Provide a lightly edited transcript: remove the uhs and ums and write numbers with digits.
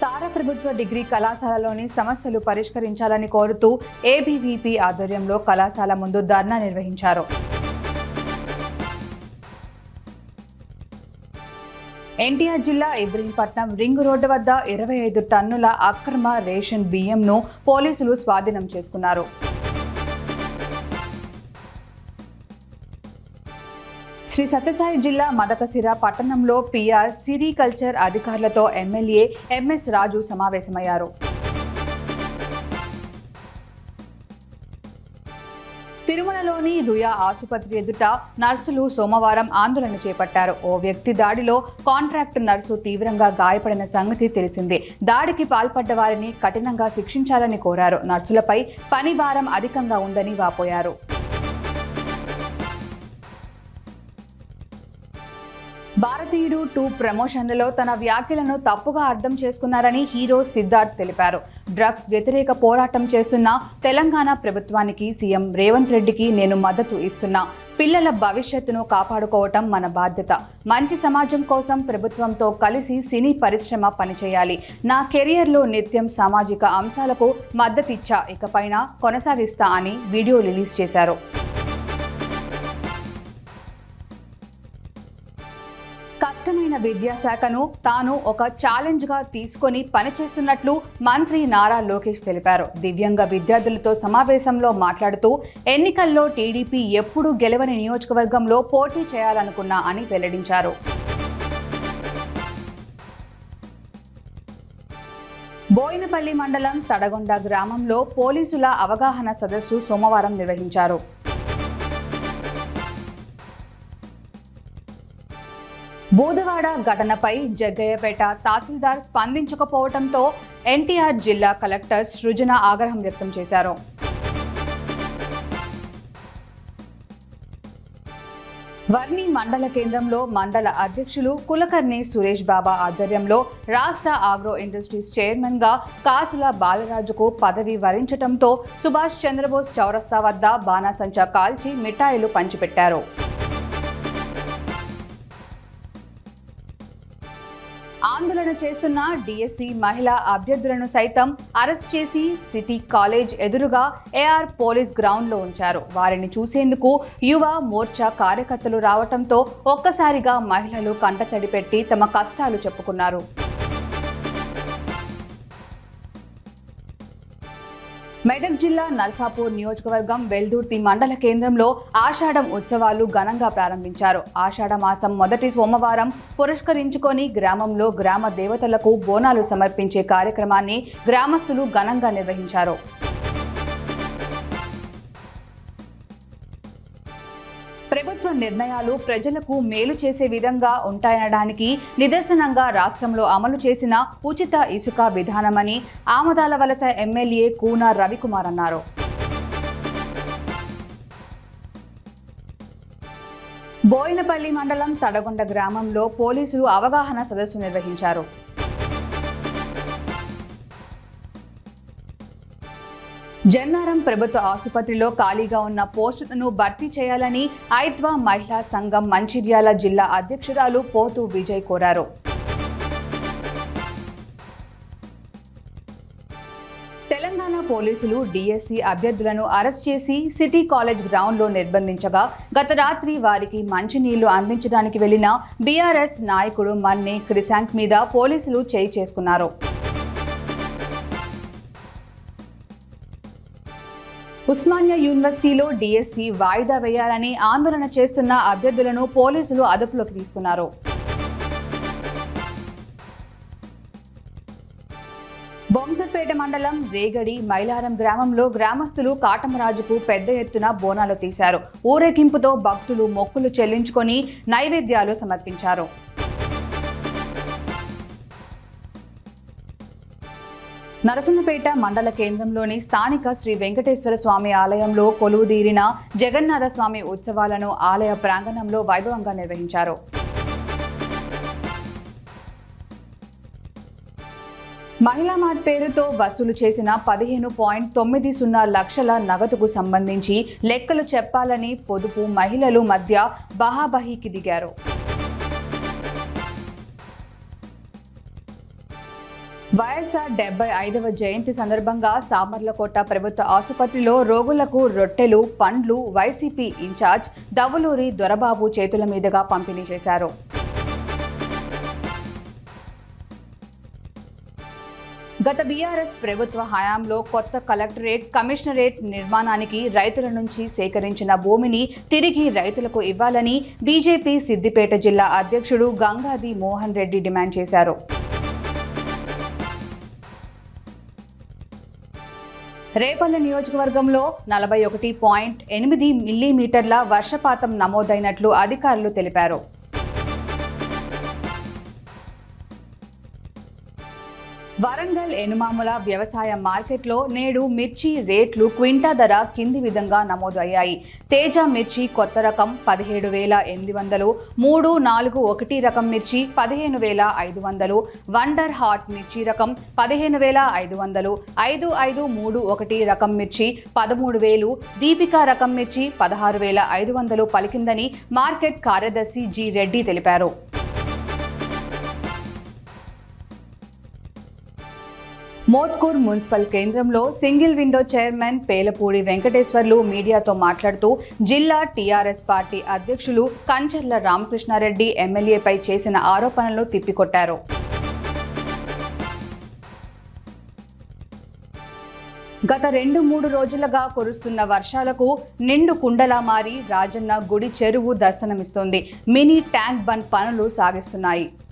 సారా ప్రభుత్వ డిగ్రీ కళాశాలలోని సమస్యలు పరిష్కరించాలని కోరుతూ ఏబీవీపీ ఆధ్వర్యంలో కళాశాల ముందు ధర్నా నిర్వహించారు. ఎన్టీఆర్ జిల్లా ఇబ్రహీంపట్నం రింగ్ రోడ్డు వద్ద 25 టన్నుల అక్రమ రేషన్ బియ్యంను పోలీసులు స్వాధీనం చేసుకున్నారు. శ్రీ సత్యసాయి జిల్లా మదకసిర పట్టణంలో పిఆర్ సిరికల్చర్ అధికారులతో ఎమ్మెల్యే ఎంఎస్ రాజు సమావేశమయ్యారు. తిరుమలలోని రుయా ఆసుపత్రి ఎదుట నర్సులు సోమవారం ఆందోళన చేపట్టారు. ఓ వ్యక్తి దాడిలో కాంట్రాక్ట్ నర్సు తీవ్రంగా గాయపడిన సంగతి తెలిసిందే. దాడికి పాల్పడ్డ వారిని కఠినంగా శిక్షించాలని కోరారు. నర్సులపై పని భారం అధికంగా ఉందని వాపోయారు. భారతీయుడు 2 ప్రమోషన్లలో తన వ్యాఖ్యలను తప్పుగా అర్థం చేసుకున్నారని హీరో సిద్ధార్థ్ తెలిపారు. డ్రగ్స్ వ్యతిరేక పోరాటం చేస్తున్న తెలంగాణ ప్రభుత్వానికి సీఎం రేవంత్ రెడ్డికి నేను మద్దతు ఇస్తున్నా. పిల్లల భవిష్యత్తును కాపాడుకోవటం మన బాధ్యత. మంచి సమాజం కోసం ప్రభుత్వంతో కలిసి సినీ పరిశ్రమ పనిచేయాలి. నా కెరియర్లో నిత్యం సామాజిక అంశాలకు మద్దతిచ్చా, ఇకపైన కొనసాగిస్తా అని వీడియో రిలీజ్ చేశారు. కష్టమైన విద్యాశాఖను తాను ఒక ఛాలెంజ్గా తీసుకొని పనిచేస్తున్నట్లు మంత్రి నారా లోకేష్ తెలిపారు. దివ్యాంగ విద్యార్థులతో సమావేశంలో మాట్లాడుతూ ఎన్నికల్లో టీడీపీ ఎప్పుడూ గెలవని నియోజకవర్గంలో పోటీ చేయాలనుకున్నా అని వెల్లడించారు. బోయినపల్లి మండలం తడగొండ గ్రామంలో పోలీసుల అవగాహన సదస్సు సోమవారం నిర్వహించారు. బూదవాడ ఘటనపై జగ్గయ్యపేట తహసీల్దార్ స్పందించకపోవడంతో ఎన్టీఆర్ జిల్లా కలెక్టర్ సృజన ఆగ్రహం వ్యక్తం చేశారు. వర్ణి మండల కేంద్రంలో మండల అధ్యక్షులు కులకర్ణి సురేష్ బాబా ఆధ్వర్యంలో రాష్ట్ర ఆగ్రో ఇండస్ట్రీస్ చైర్మన్ గా కాసుల బాలరాజుకు పదవి వరించడంతో సుభాష్ చంద్రబోస్ చౌరస్తా వద్ద బాణాసంచా కాల్చి మిఠాయిలు పంచిపెట్టారు. ఆందోళన చేస్తున్న డిఎస్సి మహిళా అభ్యర్థులను సైతం అరెస్ట్ చేసి సిటీ కాలేజ్ ఎదురుగా ఏఆర్ పోలీస్ గ్రౌండ్లో ఉంచారు. వారిని చూసేందుకు యువ మోర్చా కార్యకర్తలు రావడంతో ఒక్కసారిగా మహిళలు కంటతడి పెట్టి తమ కష్టాలు చెప్పుకున్నారు. మెదక్ జిల్లా నర్సాపూర్ నియోజకవర్గం వెల్దుర్తి మండల కేంద్రంలో ఆషాఢం ఉత్సవాలు ఘనంగా ప్రారంభించారు. ఆషాఢ మాసం మొదటి సోమవారం పురస్కరించుకొని గ్రామంలో గ్రామ దేవతలకు బోనాలు సమర్పించే కార్యక్రమాన్ని గ్రామస్తులు ఘనంగా నిర్వహించారు. ప్రభుత్వ నిర్ణయాలు ప్రజలకు మేలు చేసే విధంగా ఉంటాయనడానికి నిదర్శనంగా రాష్ట్రంలో అమలు చేసిన ఉచిత ఇసుక విధానమని ఆమదాల వలస ఎమ్మెల్యే కూన రవికుమార్ అన్నారు. బోయినపల్లి మండలం తడగొండ గ్రామంలో పోలీసులు అవగాహన సదస్సు నిర్వహించారు. జన్నారం ప్రభుత్వ ఆసుపత్రిలో ఖాళీగా ఉన్న పోస్టులను భర్తీ చేయాలని ఐద్వా మహిళా సంఘం మంచిర్యాల జిల్లా అధ్యక్షురాలు పోతు విజయ్ కోరారు. తెలంగాణ పోలీసులు డిఎస్సి అభ్యర్థులను అరెస్ట్ చేసి సిటీ కాలేజ్ గ్రౌండ్లో నిర్బంధించగా గత రాత్రి వారికి మంచినీళ్లు అందించడానికి వెళ్లిన బీఆర్ఎస్ నాయకుడు మన్నే క్రిశాంక్ మీద పోలీసులు చేయి చేసుకున్నారు. ఉస్మానియా యూనివర్సిటీలో డిఎస్సి వాయిదా వేయాలని ఆందోళన చేస్తున్న అభ్యర్థులను పోలీసులు అదుపులోకి తీసుకున్నారు. బొంసపేట మండలం రేగడి మైలారం గ్రామంలో గ్రామస్తులు కాటమరాజుకు పెద్ద ఎత్తున బోనాలు తీశారు. ఊరేగింపుతో భక్తులు మొక్కులు చెల్లించుకొని నైవేద్యాలు సమర్పించారు. నరసింహపేట మండల కేంద్రంలోని స్థానిక శ్రీ వెంకటేశ్వర స్వామి ఆలయంలో కొలువుదీరిన జగన్నాథ స్వామి ఉత్సవాలను ఆలయ ప్రాంగణంలో వైభవంగా నిర్వహించారు. మహిళా మార్ట్ పేరుతో వసూలు చేసిన 15.90 లక్షల నగదుకు సంబంధించి లెక్కలు చెప్పాలని పొదుపు మహిళలు మధ్య బహాబహీకి దిగారు. వైఎస్ఆర్ 75వ జయంతి సందర్భంగా సామర్లకోట ప్రభుత్వ ఆసుపత్రిలో రోగులకు రొట్టెలు, పండ్లు వైసీపీ ఇన్ఛార్జ్ దవులూరి దొరబాబు చేతుల మీదుగా పంపిణీ చేశారు. గత బీఆర్ఎస్ ప్రభుత్వ హయాంలో కొత్త కలెక్టరేట్, కమిషనరేట్ నిర్మాణానికి రైతుల నుంచి సేకరించిన భూమిని తిరిగి రైతులకు ఇవ్వాలని బీజేపీ సిద్దిపేట జిల్లా అధ్యక్షుడు గంగాది మోహన్ రెడ్డి డిమాండ్ చేశారు. రేపల్లె నియోజకవర్గంలో 41.8 మిల్లీమీటర్ల వర్షపాతం నమోదైనట్లు అధికారులు తెలిపారు. వరంగల్ ఎనుమాముల వ్యవసాయ మార్కెట్లో నేడు మిర్చి రేట్లు క్వింటా ధర కింది విధంగా నమోదు అయ్యాయి. తేజ మిర్చి కొత్త రకం 17,800, 341 రకం మిర్చి 15,500, వండర్ హాట్ మిర్చి రకం 15,500, 5531 రకం మిర్చి 13,000, దీపికా రకం మిర్చి 16,500 పలికిందని మార్కెట్ కార్యదర్శి జి రెడ్డి తెలిపారు. మోత్కూర్ మున్సిపల్ కేంద్రంలో single window chairman Pelapudi Venkateswarlu మీడియాతో మాట్లాడుతూ జిల్లా టీఆర్ఎస్ పార్టీ అధ్యక్షులు కంచర్ల రామకృష్ణారెడ్డి ఎమ్మెల్యేపై చేసిన ఆరోపణలను తిప్పికొట్టారు. గత 2-3 రోజులుగా కురుస్తున్న వర్షాలకు నిండు కుండలా మారి రాజన్న గుడి చెరువు దర్శనమిస్తోంది. మినీ ట్యాంక్ బండ్ పనులు సాగిస్తున్నాయి.